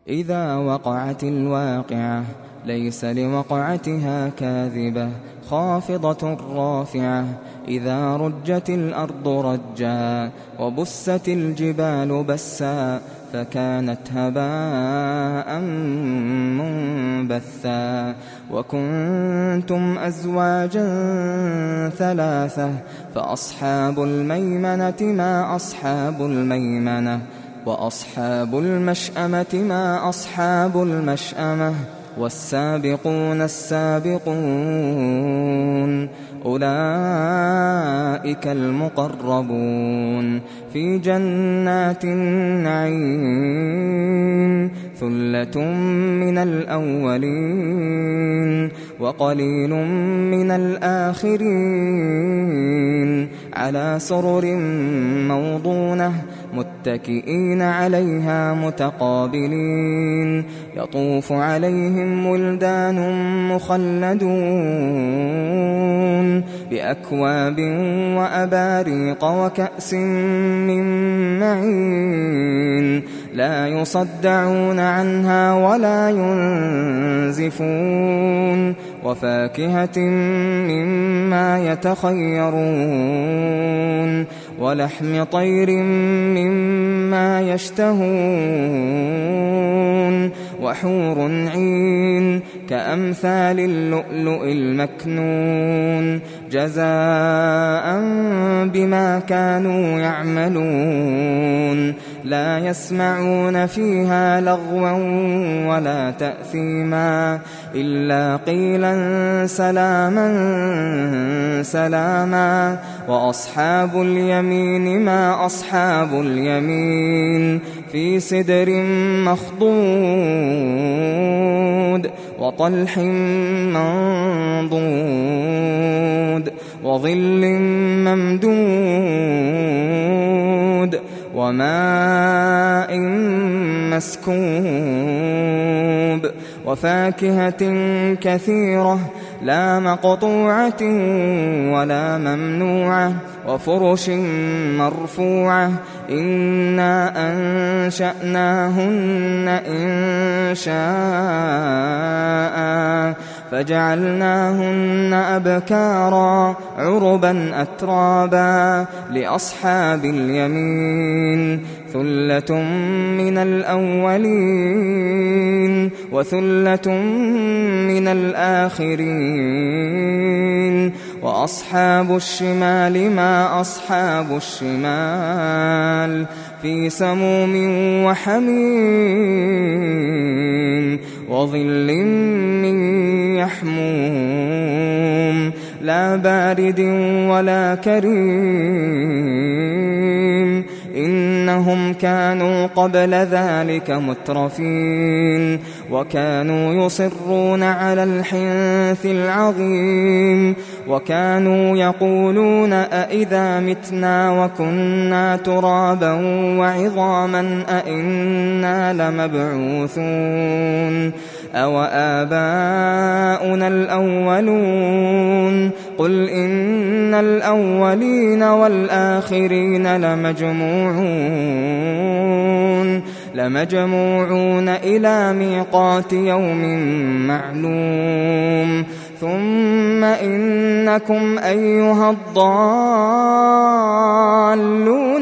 إذا وقعت الواقعة ليس لوقعتها كاذبة خافضة رافعة إذا رجت الأرض رجا وبست الجبال بسا فكانت هباء منبثا وكنتم أزواجا ثلاثة فأصحاب الميمنة ما أصحاب الميمنة وأصحاب المشأمة ما أصحاب المشأمة والسابقون السابقون أولئك المقربون في جنات النعيم ثلة من الأولين وقليل من الآخرين على سرر موضونة متكئين عليها متقابلين يطوف عليهم ولدان مخلدون بأكواب وأباريق وكأس من معين لا يصدعون عنها ولا ينزفون وفاكهة مما يتخيرون ولحم طير مما يشتهون وحور عين كأمثال اللؤلؤ المكنون جزاء بما كانوا يعملون لا يسمعون فيها لغوا ولا تأثيما إلا قيلا سلاما سلاما وأصحاب اليمين ما أصحاب اليمين في سدر مخضود وطلح منضود وظل ممدود وماء مسكوب وفاكهة كثيرة لا مقطوعة ولا ممنوعة وفرش مرفوعة إنا أنشأناهن إنشاء فجعلناهن أبكارا عربا أترابا لأصحاب اليمين ثلة من الأولين وثلة من الآخرين وأصحاب الشمال ما أصحاب الشمال في سموم وحميم وظل من يحموم لا بارد ولا كريم إنهم كانوا قبل ذلك مترفين وكانوا يصرون على الحنث العظيم وكانوا يقولون أئذا متنا وكنا ترابا وعظاما أئنا لمبعوثون أو آباؤنا الأولون قل إن الأولين والآخرين لمجموعون إلى ميقات يوم معلوم ثم إنكم أيها الضالون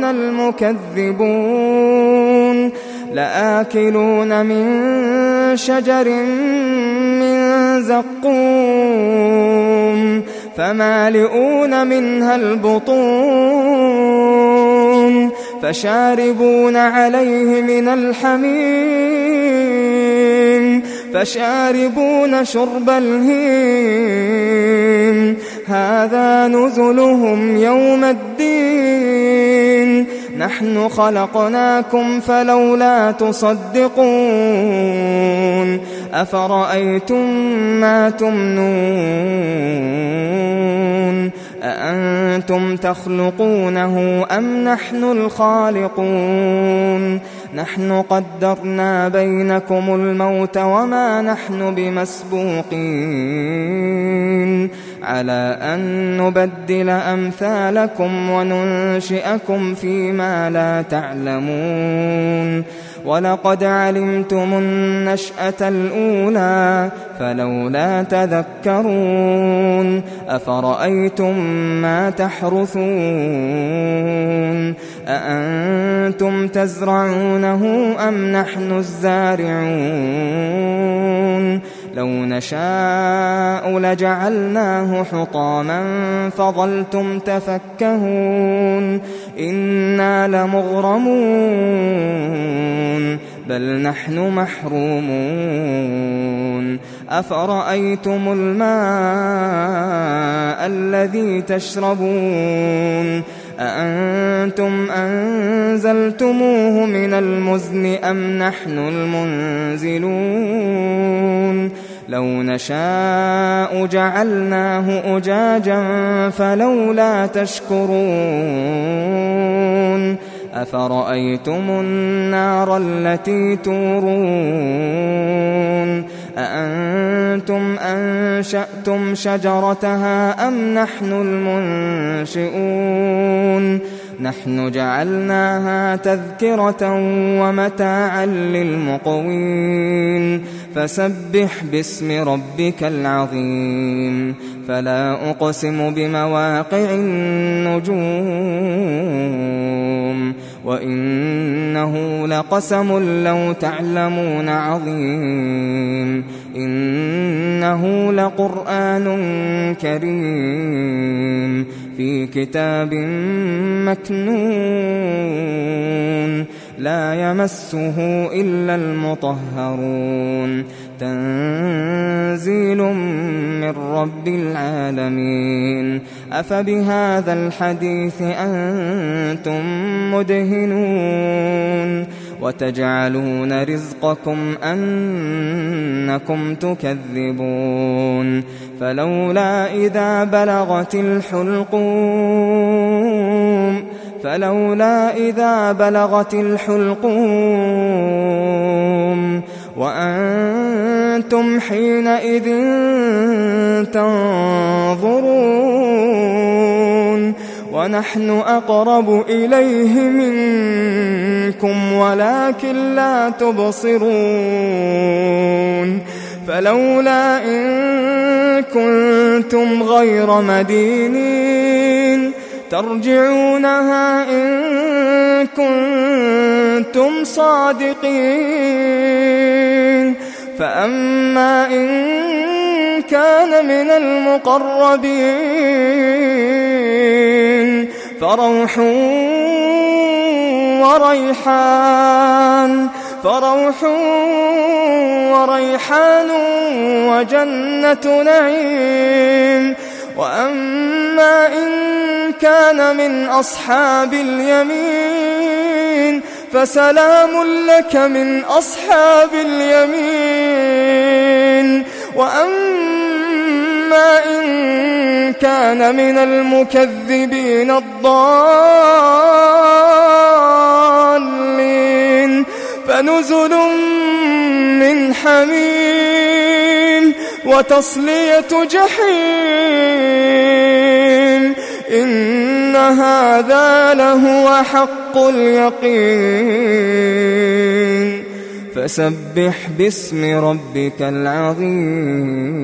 المكذبون لآكلون من شجر من زقوم فمالئون منها البطون فشاربون عليه من الحميم فشاربون شرب الهيم هذا نزلهم يوم الدين نحن خلقناكم فلولا تصدقون أفرأيتم ما تمنون أأنتم تخلقونه أم نحن الخالقون نحن قدرنا بينكم الموت وما نحن بمسبوقين على أن نبدل أمثالكم وننشئكم فيما لا تعلمون ولقد علمتم النشأة الأولى فلولا تذكرون أفرأيتم ما تحرثون أأنتم تزرعونه أم نحن الزارعون لو نشاء لجعلناه حطاما فظلتم تفكهون إنا لمغرمون بل نحن محرومون أفرأيتم الماء الذي تشربون أأنتم أنزلتموه من المزن أم نحن المنزلون لو نشاء جعلناه أجاجا فلولا تشكرون أفرأيتم النار التي تورون أأنتم أنشأتم شجرتها أم نحن المنشئون نحن جعلناها تذكرة ومتاعا للمقوين فسبح باسم ربك العظيم فلا أقسم بمواقع النجوم وإنه لقسم لو تعلمون عظيم إنه لقرآن كريم في كتاب مكنون لا يمسه إلا المطهرون تنزيل من رب العالمين أفبهذا الحديث أنتم مدهنون وتجعلون رزقكم أنكم تكذبون فلولا إذا بلغت الحلقوم وأنتم حينئذ تنظرون ونحن أقرب إليه منكم ولكن لا تبصرون فلولا إن كنتم غير مدينين ترجعونها إن كنتم صادقين فأما إن كان من المقربين فروح وريحان وجنة نعيم وأما إن كان من أصحاب اليمين فسلام لك من أصحاب اليمين وأما إن كان من المكذبين الضالين فنزل من حميم وتصلية جحيم إن هذا لهو حق اليقين فسبح باسم ربك العظيم.